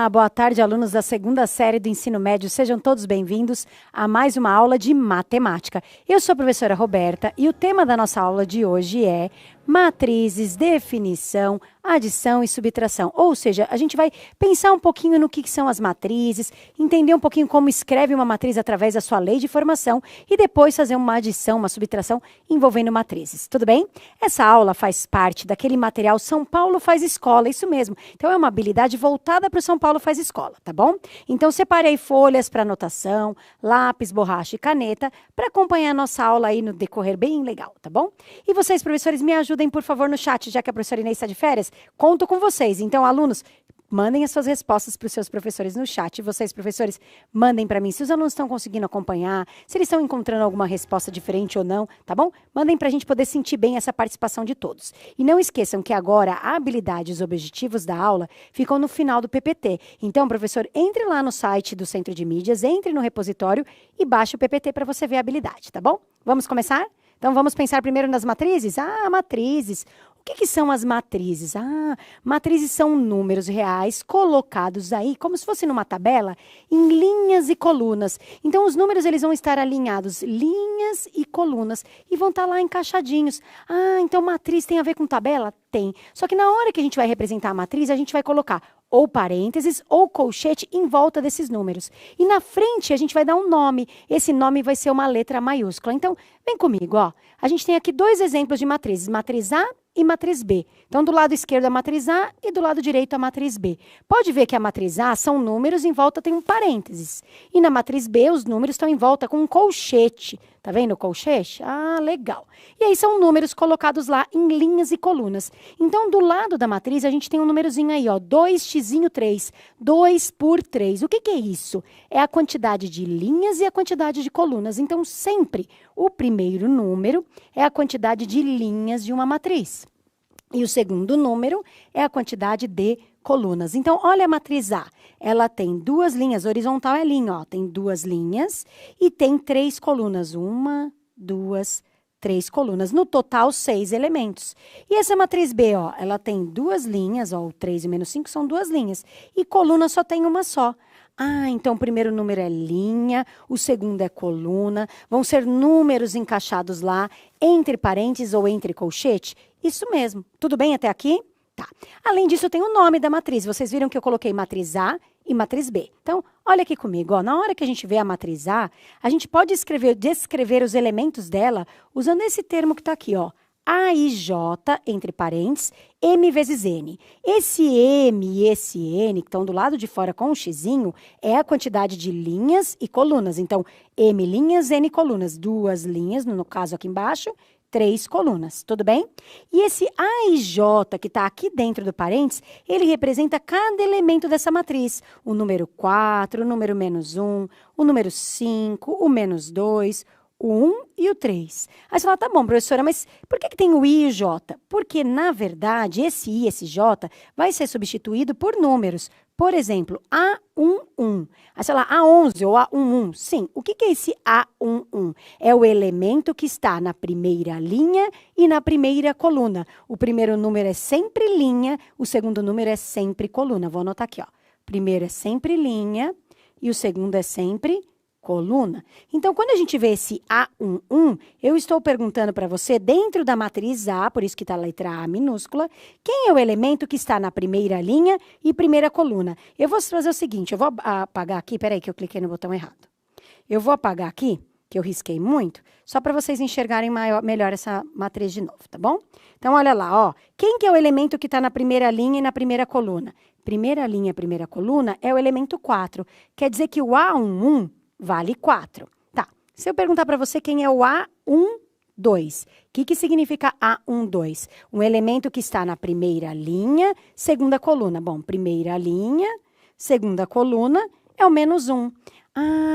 Olá, boa tarde, alunos da segunda série do ensino médio. Sejam todos bem-vindos a mais uma aula de matemática. Eu sou a professora Roberta e o tema da nossa aula de hoje é matrizes, definição, adição e subtração. Ou seja, a gente vai pensar um pouquinho no que são as matrizes, entender um pouquinho como escreve uma matriz através da sua lei de formação e depois fazer uma adição, uma subtração envolvendo matrizes. Tudo bem? Essa aula faz parte daquele material São Paulo faz escola, isso mesmo. Então é uma habilidade voltada para o São Paulo faz escola, tá bom? Então separei folhas para anotação, lápis, borracha e caneta para acompanhar a nossa aula aí no decorrer bem legal, tá bom? E vocês, professores, me ajudem, por favor, no chat, já que a professora Inês está de férias. Conto com vocês. Então, alunos, mandem as suas respostas para os seus professores no chat. E vocês, professores, mandem para mim se os alunos estão conseguindo acompanhar, se eles estão encontrando alguma resposta diferente ou não, tá bom? Mandem para a gente poder sentir bem essa participação de todos. E não esqueçam que agora a habilidade e os objetivos da aula ficam no final do PPT. Então, professor, entre lá no site do Centro de Mídias, entre no repositório e baixe o PPT para você ver a habilidade, tá bom? Vamos começar? Então, vamos pensar primeiro nas matrizes? Matrizes. O que são as matrizes? Matrizes são números reais colocados aí, como se fosse numa tabela, em linhas e colunas. Então, os números eles vão estar alinhados, linhas e colunas, e vão estar lá encaixadinhos. Então matriz tem a ver com tabela? Tem. Só que na hora que a gente vai representar a matriz, a gente vai colocar ou parênteses ou colchete em volta desses números. E na frente a gente vai dar um nome. Esse nome vai ser uma letra maiúscula. Então, vem comigo, ó. A gente tem aqui dois exemplos de matrizes, matriz A e matriz B. Então, do lado esquerdo a matriz A e do lado direito a matriz B. Pode ver que a matriz A são números, em volta tem um parênteses. E na matriz B, os números estão em volta com um colchete. Tá vendo o colchete? Legal. E aí são números colocados lá em linhas e colunas. Então, do lado da matriz, a gente tem um númerozinho aí, ó, 2x3. 2 por 3. O que é isso? É a quantidade de linhas e a quantidade de colunas. Então, sempre o primeiro número é a quantidade de linhas de uma matriz. E o segundo número é a quantidade de colunas. Então, olha a matriz A. Ela tem duas linhas, horizontal é linha, ó. Tem duas linhas e tem 3 colunas. 1, 2, 3 colunas. No total, 6 elementos. E essa matriz B, ó, ela tem duas linhas, ó, o 3 e menos 5 são duas linhas. E coluna só tem uma só. Então o primeiro número é linha, o segundo é coluna, vão ser números encaixados lá, entre parênteses ou entre colchete? Isso mesmo. Tudo bem até aqui? Tá. Além disso, tem o nome da matriz. Vocês viram que eu coloquei matriz A e matriz B. Então, olha aqui comigo, ó. Na hora que a gente vê a matriz A, a gente pode descrever os elementos dela usando esse termo que está aqui, ó. A e J, entre parênteses, M vezes N. Esse M e esse N, que estão do lado de fora com um xizinho, é a quantidade de linhas e colunas. Então, M linhas, N colunas. Duas linhas, no caso aqui embaixo, 3 colunas. Tudo bem? E esse A e J, que está aqui dentro do parênteses, ele representa cada elemento dessa matriz. O número 4, o número menos 1, o número 5, o menos 2, o 1 e o 3. Aí você fala, tá bom, professora, mas por que tem o I e o J? Porque, na verdade, esse I e esse J vai ser substituído por números. Por exemplo, A11. Aí você fala, A11 ou A11. Sim, o que é esse A11? É o elemento que está na primeira linha e na primeira coluna. O primeiro número é sempre linha, o segundo número é sempre coluna. Vou anotar aqui, ó. O primeiro é sempre linha e o segundo é sempre coluna. Então, quando a gente vê esse A11, eu estou perguntando para você, dentro da matriz A, por isso que está a letra A minúscula, quem é o elemento que está na primeira linha e primeira coluna? Eu vou fazer o seguinte, eu vou apagar aqui, peraí que eu cliquei no botão errado. Eu vou apagar aqui, que eu risquei muito, só para vocês enxergarem melhor essa matriz de novo, tá bom? Então, olha lá, ó. Quem que é o elemento que está na primeira linha e na primeira coluna? Primeira linha, primeira coluna é o elemento 4. Quer dizer que o A11 vale 4. Tá. Se eu perguntar para você quem é o A12, o que significa A12? Um elemento que está na primeira linha, segunda coluna. Bom, primeira linha, segunda coluna é o menos 1.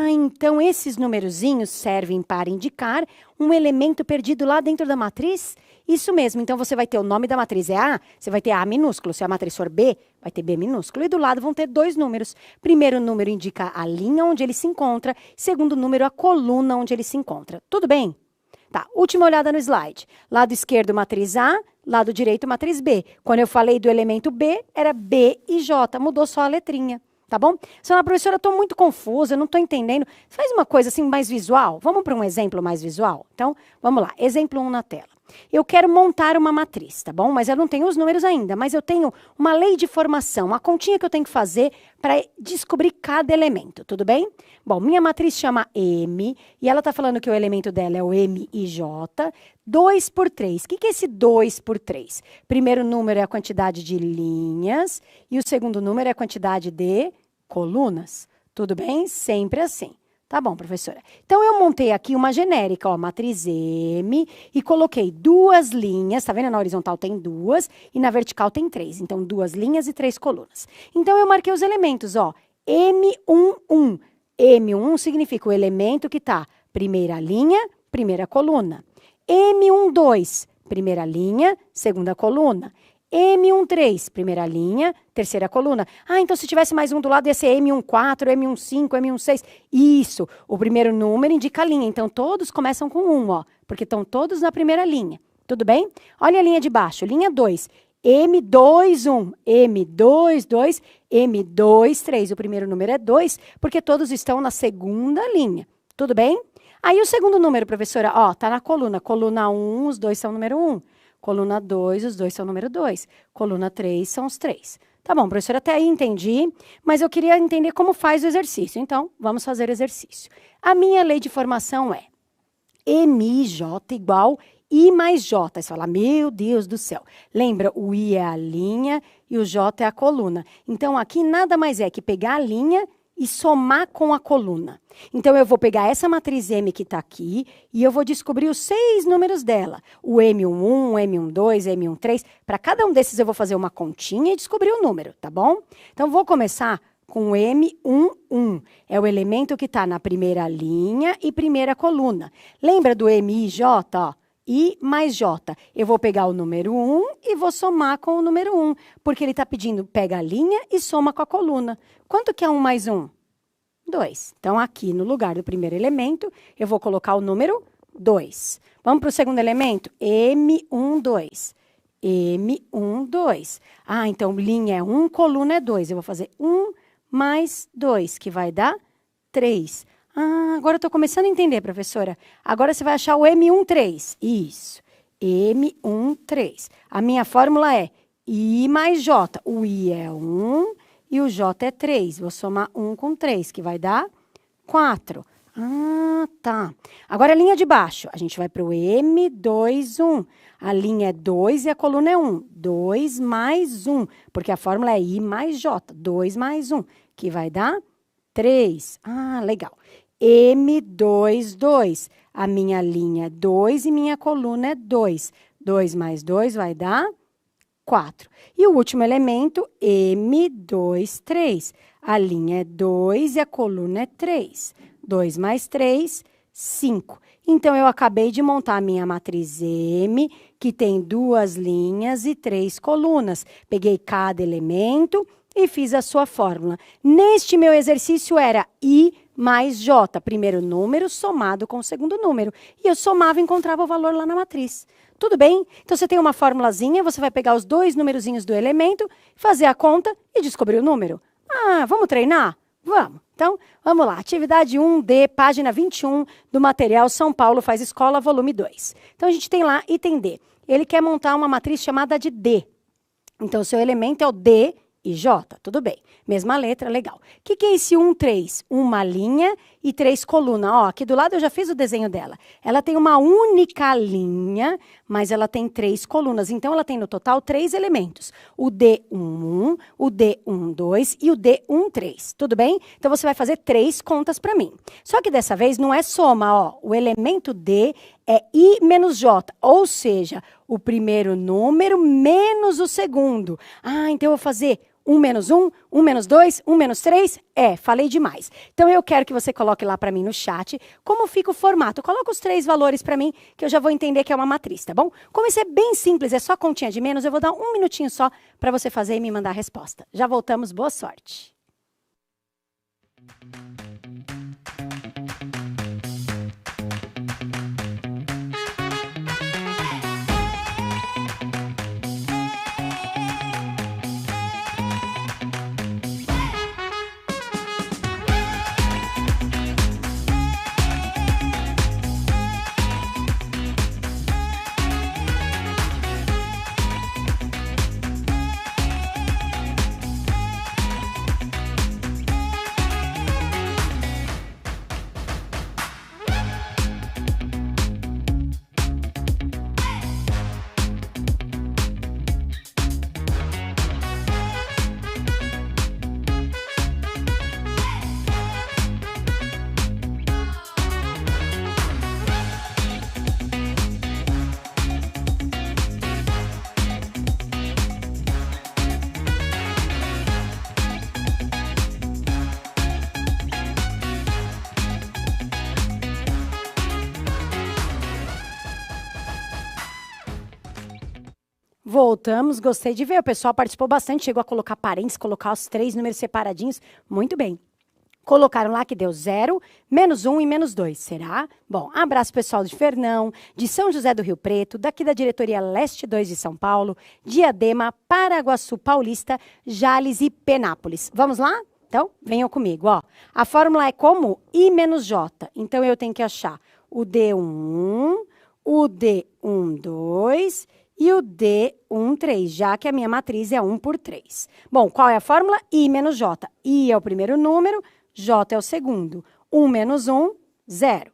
Então esses numerozinhos servem para indicar um elemento perdido lá dentro da matriz? Isso mesmo, então você vai ter o nome da matriz é A, você vai ter A minúsculo, se a matriz for B, vai ter B minúsculo, e do lado vão ter dois números. Primeiro número indica a linha onde ele se encontra, segundo número a coluna onde ele se encontra. Tudo bem? Tá, última olhada no slide. Lado esquerdo, matriz A, lado direito, matriz B. Quando eu falei do elemento B, era B e J, mudou só a letrinha. Tá bom? Senhora professora, eu estou muito confusa, eu não estou entendendo. Faz uma coisa assim mais visual. Vamos para um exemplo mais visual? Então, vamos lá. Exemplo 1 na tela. Eu quero montar uma matriz, tá bom? Mas eu não tenho os números ainda, mas eu tenho uma lei de formação, uma continha que eu tenho que fazer para descobrir cada elemento, tudo bem? Bom, minha matriz chama M, e ela está falando que o elemento dela é o M e J, 2 por 3. O que é esse 2 por 3? Primeiro número é a quantidade de linhas, e o segundo número é a quantidade de colunas. Tudo bem? Sempre assim. Tá bom, professora. Então, eu montei aqui uma genérica, ó, matriz M, e coloquei 2 linhas, tá vendo? Na horizontal tem 2 e na vertical tem 3. Então, 2 linhas e 3 colunas. Então, eu marquei os elementos, ó, M11. M11 significa o elemento que tá primeira linha, primeira coluna. M12, primeira linha, segunda coluna. M13, primeira linha, terceira coluna. Ah, então se tivesse mais um do lado ia ser M14, M15, M16. Isso, o primeiro número indica a linha. Então, todos começam com 1, ó, porque estão todos na primeira linha. Tudo bem? Olha a linha de baixo, linha 2. M21, M22, M23. O primeiro número é 2, porque todos estão na segunda linha. Tudo bem? Aí o segundo número, professora, ó, tá na coluna. Coluna 1, os 2 são o número 1. Coluna 2, os 2 são o número 2. Coluna 3 são os 3. Tá bom, professora, até aí entendi, mas eu queria entender como faz o exercício. Então, vamos fazer o exercício. A minha lei de formação é MJ igual I mais J. Aí você fala, meu Deus do céu. Lembra, o I é a linha e o J é a coluna. Então, aqui nada mais é que pegar a linha e somar com a coluna. Então, eu vou pegar essa matriz M que está aqui e eu vou descobrir os 6 números dela. O M11, M12, M13. Para cada um desses, eu vou fazer uma continha e descobrir o número, tá bom? Então, vou começar com o M11. É o elemento que está na primeira linha e primeira coluna. Lembra do M e J, ó? I mais J. Eu vou pegar o número 1 e vou somar com o número 1, porque ele está pedindo, pega a linha e soma com a coluna. Quanto que é 1 mais 1? 2. Então, aqui no lugar do primeiro elemento, eu vou colocar o número 2. Vamos para o segundo elemento? M12. M12. Ah, então, linha é 1, coluna é 2. Eu vou fazer 1 mais 2, que vai dar 3. Ah, agora eu estou começando a entender, professora. Agora você vai achar o M13. Isso. M13. A minha fórmula é I mais J. O I é 1 e o J é 3. Vou somar 1 com 3, que vai dar 4. Ah, tá. Agora a linha de baixo. A gente vai para o M21. A linha é 2 e a coluna é 1. 2 mais 1, porque a fórmula é I mais J. 2 mais 1, que vai dar 3. Ah, legal. M22. A minha linha é 2 e minha coluna é 2. 2 mais 2 vai dar 4. E o último elemento, M23. A linha é 2 e a coluna é 3. 2 mais 3, 5. Então, eu acabei de montar a minha matriz M, que tem 2 linhas e 3 colunas. Peguei cada elemento e fiz a sua fórmula. Neste meu exercício era I mais J, primeiro número somado com o segundo número. E eu somava e encontrava o valor lá na matriz. Tudo bem? Então, você tem uma formulazinha, você vai pegar os 2 numerozinhos do elemento, fazer a conta e descobrir o número. Ah, vamos treinar? Vamos. Então, vamos lá. Atividade 1D, página 21 do material São Paulo Faz Escola, volume 2. Então, a gente tem lá item D. Ele quer montar uma matriz chamada de D. Então, o seu elemento é o D e J, tudo bem. Mesma letra, legal. O que é esse 1, 3? Uma linha e 3 colunas. Ó, aqui do lado eu já fiz o desenho dela. Ela tem uma única linha, mas ela tem 3 colunas. Então, ela tem no total 3 elementos. O D11, o D12 e o D13. Tudo bem? Então, você vai fazer 3 contas para mim. Só que dessa vez não é soma, ó. O elemento D é I menos J, ou seja, o primeiro número menos o segundo. Ah, então eu vou fazer 1 menos 1, 1 menos 2, 1 menos 3? Falei demais. Então, eu quero que você coloque lá para mim no chat como fica o formato. Coloca os 3 valores para mim, que eu já vou entender que é uma matriz, tá bom? Como isso é bem simples, é só continha de menos, eu vou dar 1 minutinho só para você fazer e me mandar a resposta. Já voltamos, boa sorte. Voltamos, gostei de ver. O pessoal participou bastante, chegou a colocar parênteses, colocar os 3 números separadinhos. Muito bem. Colocaram lá que deu 0, -1 e -2, será? Bom, abraço pessoal de Fernão, de São José do Rio Preto, daqui da diretoria Leste 2 de São Paulo, Diadema, Paraguaçu Paulista, Jales e Penápolis. Vamos lá? Então, venham comigo, ó. A fórmula é como I menos J. Então, eu tenho que achar o D11, o D12 e o D13, já que a minha matriz é 1 por 3. Bom, qual é a fórmula? I menos J. I é o primeiro número, J é o segundo. 1 menos 1, 0.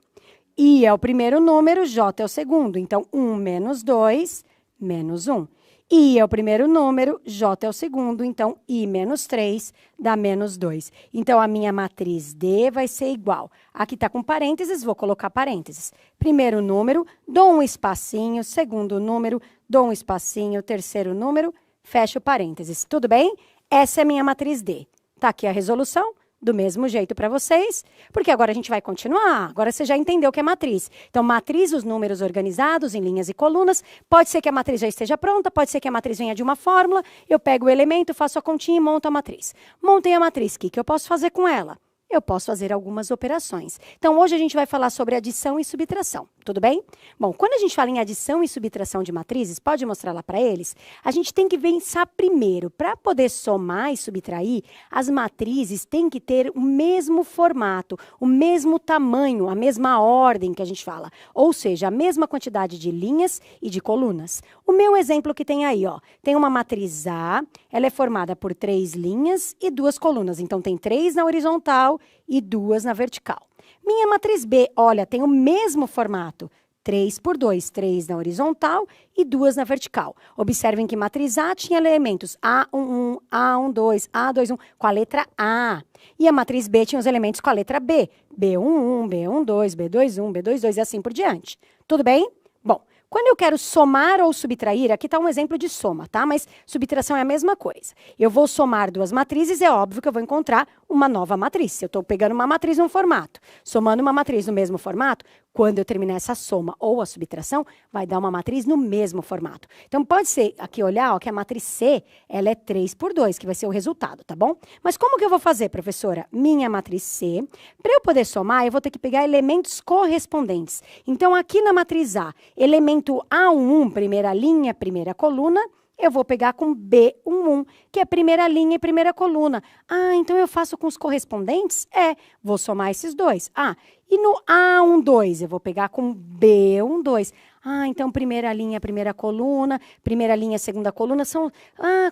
I é o primeiro número, J é o segundo. Então, 1 menos 2, menos 1. I é o primeiro número, J é o segundo. Então, I menos 3 dá menos 2. Então, a minha matriz D vai ser igual. Aqui está com parênteses, vou colocar parênteses. Primeiro número, dou um espacinho. Segundo número, dou um espacinho. Terceiro número, fecho parênteses. Tudo bem? Essa é a minha matriz D. Está aqui a resolução. Do mesmo jeito para vocês, porque agora a gente vai continuar. Agora você já entendeu o que é matriz. Então, matriz, os números organizados em linhas e colunas. Pode ser que a matriz já esteja pronta, pode ser que a matriz venha de uma fórmula. Eu pego o elemento, faço a continha e monto a matriz. Montei a matriz, o que eu posso fazer com ela? Eu posso fazer algumas operações. Então, hoje a gente vai falar sobre adição e subtração, tudo bem? Bom, quando a gente fala em adição e subtração de matrizes, pode mostrar lá para eles, a gente tem que pensar primeiro, para poder somar e subtrair, as matrizes têm que ter o mesmo formato, o mesmo tamanho, a mesma ordem que a gente fala, ou seja, a mesma quantidade de linhas e de colunas. O meu exemplo que tem aí, ó, tem uma matriz A, ela é formada por 3 linhas e 2 colunas, então tem 3 na horizontal e 2 na vertical. Minha matriz B, olha, tem o mesmo formato. 3 por 2, 3 na horizontal e 2 na vertical. Observem que matriz A tinha elementos A11, A12, A21, com a letra A. E a matriz B tinha os elementos com a letra B. B11, B12, B21, B22 e assim por diante. Tudo bem? Bom, quando eu quero somar ou subtrair, aqui está um exemplo de soma, tá? Mas subtração é a mesma coisa. Eu vou somar 2 matrizes, é óbvio que eu vou encontrar uma nova matriz. Se eu estou pegando uma matriz num formato, somando uma matriz no mesmo formato, quando eu terminar essa soma ou a subtração, vai dar uma matriz no mesmo formato. Então, pode ser, aqui olhar, ó, que a matriz C, ela é 3 por 2, que vai ser o resultado, tá bom? Mas como que eu vou fazer, professora? Minha matriz C, para eu poder somar, eu vou ter que pegar elementos correspondentes. Então, aqui na matriz A, elemento A11, primeira linha, primeira coluna, eu vou pegar com B11, que é primeira linha e primeira coluna. Ah, então eu faço com os correspondentes? É, vou somar esses dois. Ah, e no A12 eu vou pegar com B12. Ah, então primeira linha, primeira linha, segunda coluna são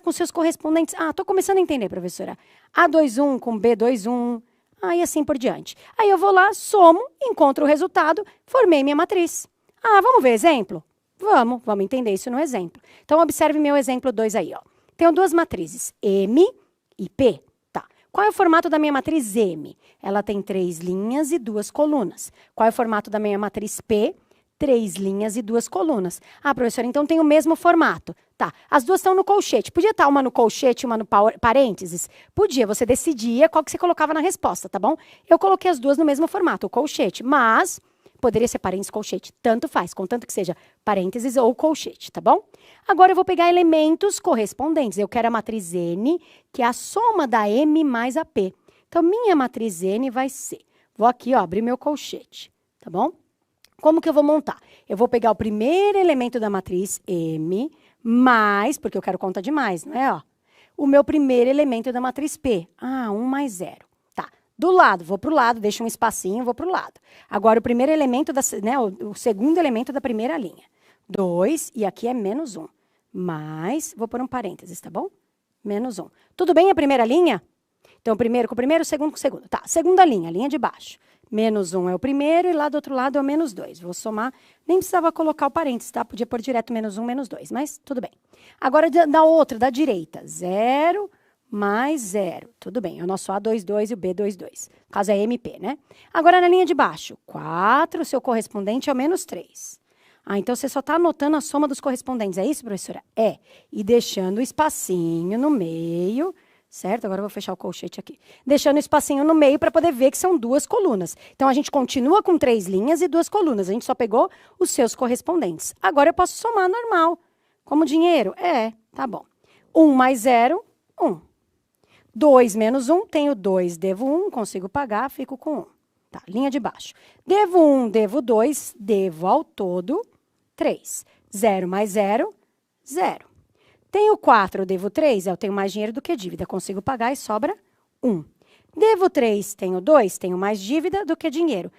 com seus correspondentes. Ah, tô começando a entender, professora. A21 com B21, e assim por diante. Aí eu vou lá, somo, encontro o resultado, formei minha matriz. Ah, vamos ver exemplo? Vamos entender isso no exemplo. Então, observe meu exemplo 2 aí, ó. Tenho 2 matrizes, M e P. Tá. Qual é o formato da minha matriz M? Ela tem 3 linhas e 2 colunas. Qual é o formato da minha matriz P? 3 linhas e 2 colunas. Ah, professora, então tem o mesmo formato. Tá, as duas estão no colchete. Podia estar uma no colchete e uma no parênteses? Podia, você decidia qual que você colocava na resposta, tá bom? Eu coloquei as duas no mesmo formato, o colchete, mas poderia ser parênteses, colchete, tanto faz, contanto que seja parênteses ou colchete, tá bom? Agora eu vou pegar elementos correspondentes. Eu quero a matriz N, que é a soma da M mais a P. Então, minha matriz N vai ser, vou aqui, ó, abrir meu colchete, tá bom? Como que eu vou montar? Eu vou pegar o primeiro elemento da matriz M, mais, porque eu quero conta de mais, não é, ó? O meu primeiro elemento da matriz P. 1 mais 0. Tá. Do lado, vou para o lado, deixo um espacinho, vou para o lado. Agora, o primeiro elemento, o segundo elemento da primeira linha. 2, e aqui é menos 1. Mais, vou pôr um parênteses, tá bom? Menos 1. Tudo bem a primeira linha? Então, primeiro com o primeiro, segundo com o segundo. Tá, segunda linha, linha de baixo. Menos 1 é o primeiro e lá do outro lado é o menos 2. Vou somar, nem precisava colocar o parênteses, tá? Podia pôr direto menos 1, menos 2, mas tudo bem. Agora, da outra, da direita, 0 mais 0. Tudo bem, é o nosso A22 e o B22. No caso é MP, né? Agora, na linha de baixo, 4, o seu correspondente é o menos 3. Então você só está anotando a soma dos correspondentes, é isso, professora? É. E deixando o espacinho no meio, certo? Agora eu vou fechar o colchete aqui. Deixando o espacinho no meio para poder ver que são 2 colunas. Então, a gente continua com 3 linhas e 2 colunas. A gente só pegou os seus correspondentes. Agora eu posso somar normal. Como dinheiro? É, tá bom. 1 mais 0, 1. 2 menos 1, tenho 2, devo 1, consigo pagar, fico com 1. Tá, linha de baixo. Devo 1, devo 2, devo ao todo 3. 0 mais 0, 0. Tenho 4, devo 3, eu tenho mais dinheiro do que dívida, consigo pagar e sobra 1. Devo 3, tenho 2, tenho mais dívida do que dinheiro.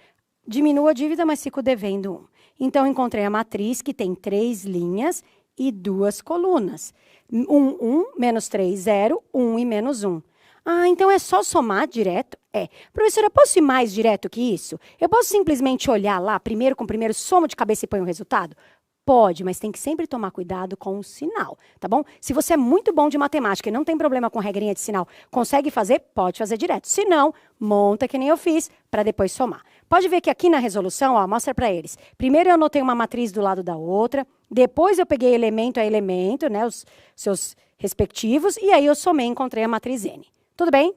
Diminuo a dívida, mas fico devendo 1. Então, encontrei a matriz que tem 3 linhas e 2 colunas. 1, 1, menos 3, 0, 1 e menos 1. Ah, então é só somar direto? É. Professora, posso ir mais direto que isso? Eu posso simplesmente olhar lá, primeiro com primeiro, somo de cabeça e põe o resultado? Pode, mas tem que sempre tomar cuidado com o sinal, tá bom? Se você é muito bom de matemática e não tem problema com regrinha de sinal, consegue fazer? Pode fazer direto. Se não, monta que nem eu fiz, para depois somar. Pode ver que aqui na resolução, ó, mostra para eles. Primeiro eu anotei uma matriz do lado da outra, depois eu peguei elemento a elemento, né, os seus respectivos, e aí eu somei e encontrei a matriz N. Tudo bem?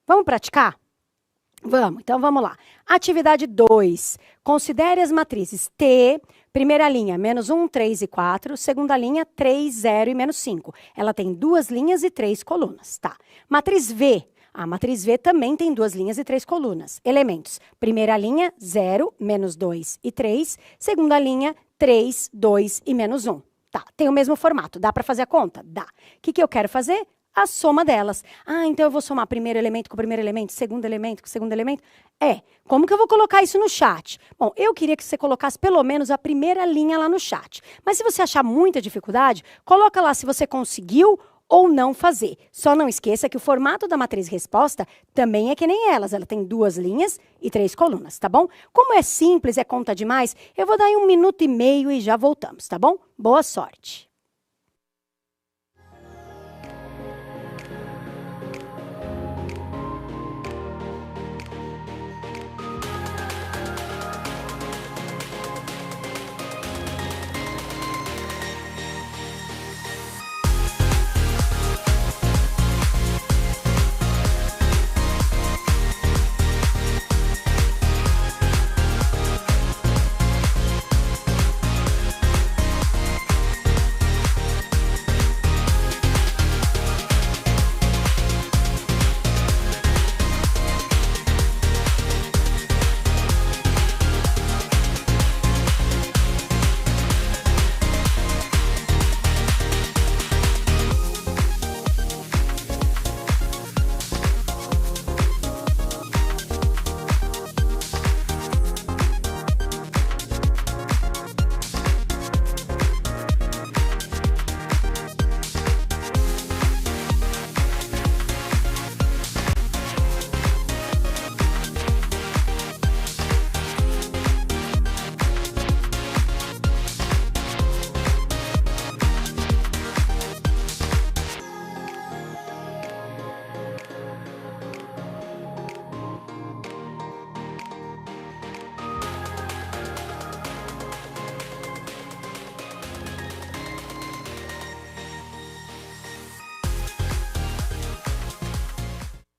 Vamos praticar? Vamos, então vamos lá. Atividade 2. Considere as matrizes T, primeira linha, menos 1, 3 e 4. Segunda linha, 3, 0 e menos 5. Ela tem 2 linhas e 3 colunas, tá? Matriz V. A matriz V também tem 2 linhas e 3 colunas. Elementos. Primeira linha, 0, menos 2 e 3. Segunda linha, 3, 2 e menos 1. Tá, tem o mesmo formato. Dá para fazer a conta? Dá. O que eu quero fazer? A soma delas. Ah, então eu vou somar primeiro elemento com primeiro elemento, segundo elemento com segundo elemento? É. Como que eu vou colocar isso no chat? Bom, eu queria que você colocasse pelo menos a primeira linha lá no chat. Mas se você achar muita dificuldade, coloca lá se você conseguiu ou não fazer. Só não esqueça que o formato da matriz resposta também é que nem elas. Ela tem 2 linhas e 3 colunas, tá bom? Como é simples, é conta demais, eu vou dar aí 1 minuto e meio e já voltamos, tá bom? Boa sorte!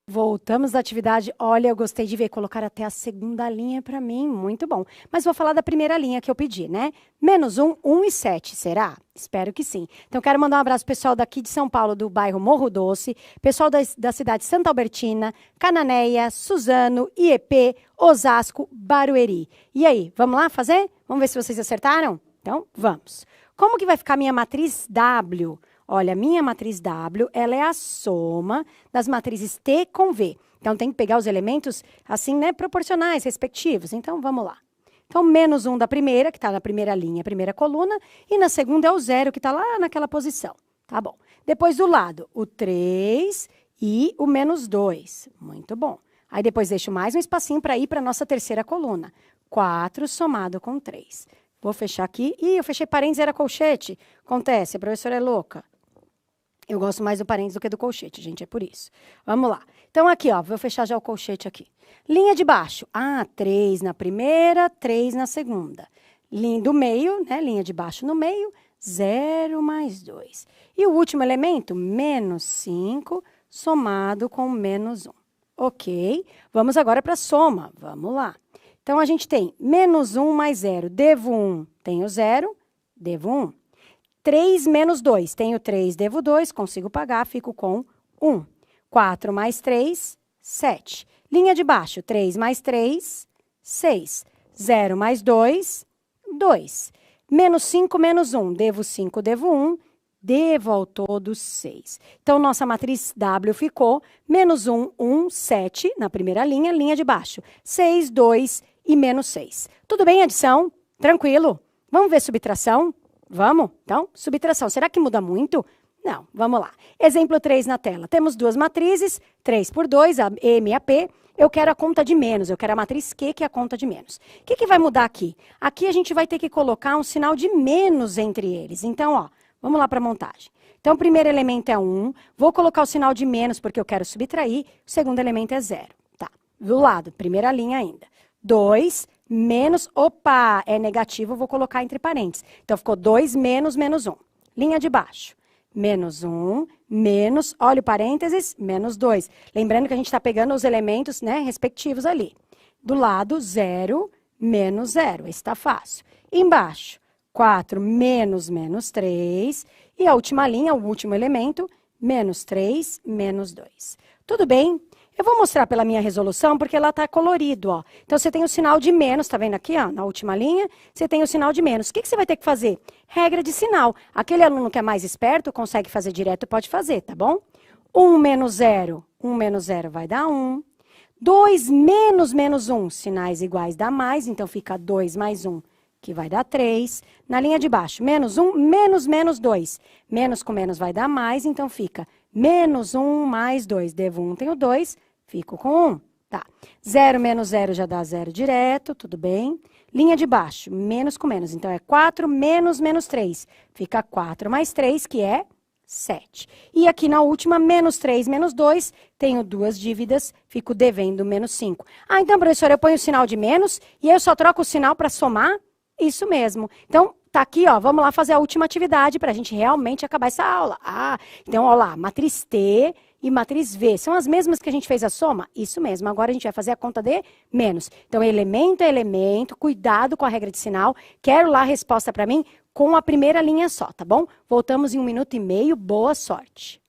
Voltamos da atividade. Olha, eu gostei de ver, colocar até a segunda linha para mim, muito bom. Mas vou falar da primeira linha que eu pedi, né? Menos 1, 1 e 7, será? Espero que sim. Então, quero mandar um abraço pro pessoal daqui de São Paulo, do bairro Morro Doce, pessoal da cidade de Santa Albertina, Cananéia, Suzano, IEP, Osasco, Barueri. E aí, vamos lá fazer? Vamos ver se vocês acertaram? Então, vamos. Como que vai ficar a minha matriz W? Olha, minha matriz W, ela é a soma das matrizes T com V. Então, tem que pegar os elementos, assim, né, proporcionais, respectivos. Então, vamos lá. Então, menos 1 da primeira, que está na primeira linha, primeira coluna, e na segunda é o 0, que está lá naquela posição. Tá bom. Depois, do lado, o 3 e o menos 2. Muito bom. Aí, depois, deixo mais um espacinho para ir para a nossa terceira coluna. 4 somado com 3. Vou fechar aqui. Ih, eu fechei parênteses, era colchete. Acontece, a professora é louca. Eu gosto mais do parênteses do que do colchete, gente, é por isso. Vamos lá. Então, aqui, ó, vou fechar já o colchete aqui. Linha de baixo. Ah, 3 na primeira, 3 na segunda. Linha do meio, né, linha de baixo no meio, 0 mais 2. E o último elemento, menos 5, somado com menos 1. Ok? Vamos agora para a soma. Vamos lá. Então, a gente tem menos 1 mais 0. Devo 1, tenho 0, devo 1. 3 menos 2. Tenho 3, devo 2, consigo pagar, fico com 1. 4 mais 3, 7. Linha de baixo, 3 mais 3, 6. 0 mais 2, 2. Menos 5 menos 1, devo 5, devo 1. Devo ao todo 6. Então, nossa matriz W ficou menos 1, 1, 7, na primeira linha, linha de baixo. 6, 2 e menos 6. Tudo bem, adição? Tranquilo? Vamos ver subtração? Vamos? Então, subtração. Será que muda muito? Não, vamos lá. Exemplo 3 na tela. Temos duas matrizes, 3 por 2, a M e a P. Eu quero a conta de menos, eu quero a matriz Q, que é a conta de menos. O que vai mudar aqui? Aqui a gente vai ter que colocar um sinal de menos entre eles. Então, ó, vamos lá para a montagem. Então, o primeiro elemento é 1, vou colocar o sinal de menos porque eu quero subtrair, o segundo elemento é 0. Tá, do lado, primeira linha ainda. 2 menos, opa, é negativo, vou colocar entre parênteses. Então, ficou 2 menos menos 1. Linha de baixo. Menos 1, menos, olha o parênteses, menos 2. Lembrando que a gente está pegando os elementos, né, respectivos ali. Do lado, 0, menos 0. Esse está fácil. Embaixo, 4 menos menos 3. E a última linha, o último elemento, menos 3, menos 2. Tudo bem? Eu vou mostrar pela minha resolução, porque ela está colorido, ó. Então, você tem o sinal de menos, tá vendo aqui, ó, na última linha? Você tem o sinal de menos. O que você vai ter que fazer? Regra de sinal. Aquele aluno que é mais esperto, consegue fazer direto, pode fazer, tá bom? 1 menos 0, 1 menos 0 vai dar 1. 2 menos menos 1, sinais iguais dá mais, então fica 2 mais 1, que vai dar 3. Na linha de baixo, menos 1, menos menos 2. Menos com menos vai dar mais, então fica menos 1 mais 2. Devo 1, tenho 2, fico com 1. Tá. 0 menos 0 já dá 0 direto, tudo bem. Linha de baixo, menos com menos. Então, é 4 menos menos 3. Fica 4 mais 3, que é 7. E aqui na última, menos 3 menos 2, tenho duas dívidas, fico devendo menos 5. Ah, então, professora, eu ponho o sinal de menos e eu só troco o sinal para somar? Isso mesmo. Então, tá aqui, ó, vamos lá fazer a última atividade para a gente realmente acabar essa aula. Ah, então, ó lá, matriz T e matriz V são as mesmas que a gente fez a soma? Isso mesmo, agora a gente vai fazer a conta de menos. Então, elemento é elemento, cuidado com a regra de sinal. Quero lá a resposta para mim com a primeira linha só, tá bom? Voltamos em 1 minuto e meio, boa sorte.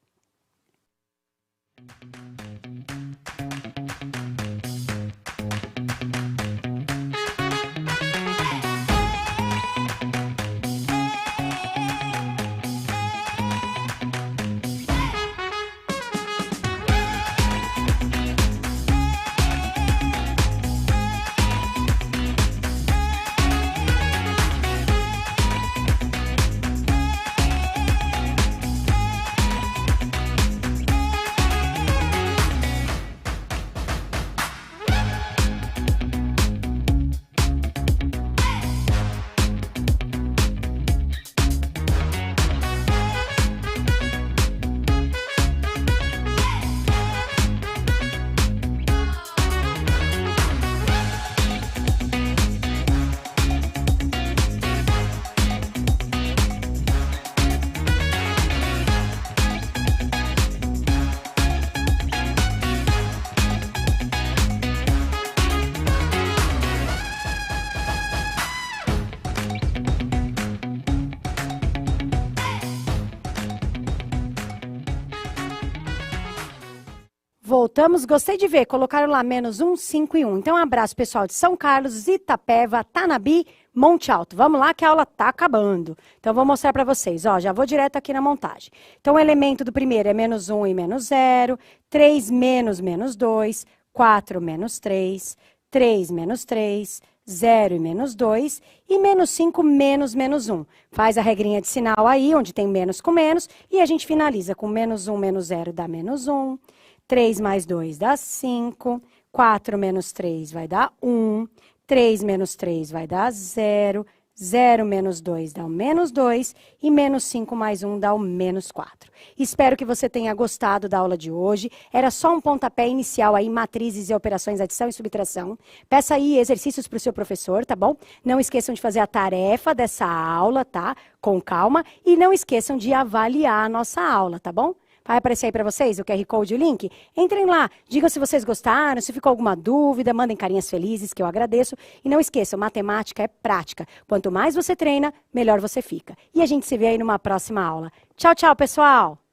Voltamos, gostei de ver, colocaram lá menos 1, 5 e 1. Então, um abraço pessoal de São Carlos, Itapeva, Tanabi, Monte Alto. Vamos lá que a aula tá acabando. Então, vou mostrar para vocês, ó, já vou direto aqui na montagem. Então, o elemento do primeiro é menos 1 e menos 0, 3 menos menos 2, 4 menos 3, 3 menos 3, 0 e menos 2, e menos 5 menos menos 1. Faz a regrinha de sinal aí, onde tem menos com menos, e a gente finaliza com menos 1 menos 0 dá menos 1. 3 mais 2 dá 5, 4 menos 3 vai dar 1, 3 menos 3 vai dar 0, 0 menos 2 dá o menos 2 e menos 5 mais 1 dá o menos 4. Espero que você tenha gostado da aula de hoje. Era só um pontapé inicial aí, matrizes e operações, adição e subtração. Peça aí exercícios para o seu professor, tá bom? Não esqueçam de fazer a tarefa dessa aula, tá? Com calma. E não esqueçam de avaliar a nossa aula, tá bom? Vai aparecer aí para vocês o QR Code e o link? Entrem lá, digam se vocês gostaram, se ficou alguma dúvida, mandem carinhas felizes, que eu agradeço. E não esqueçam, matemática é prática. Quanto mais você treina, melhor você fica. E a gente se vê aí numa próxima aula. Tchau, tchau, pessoal!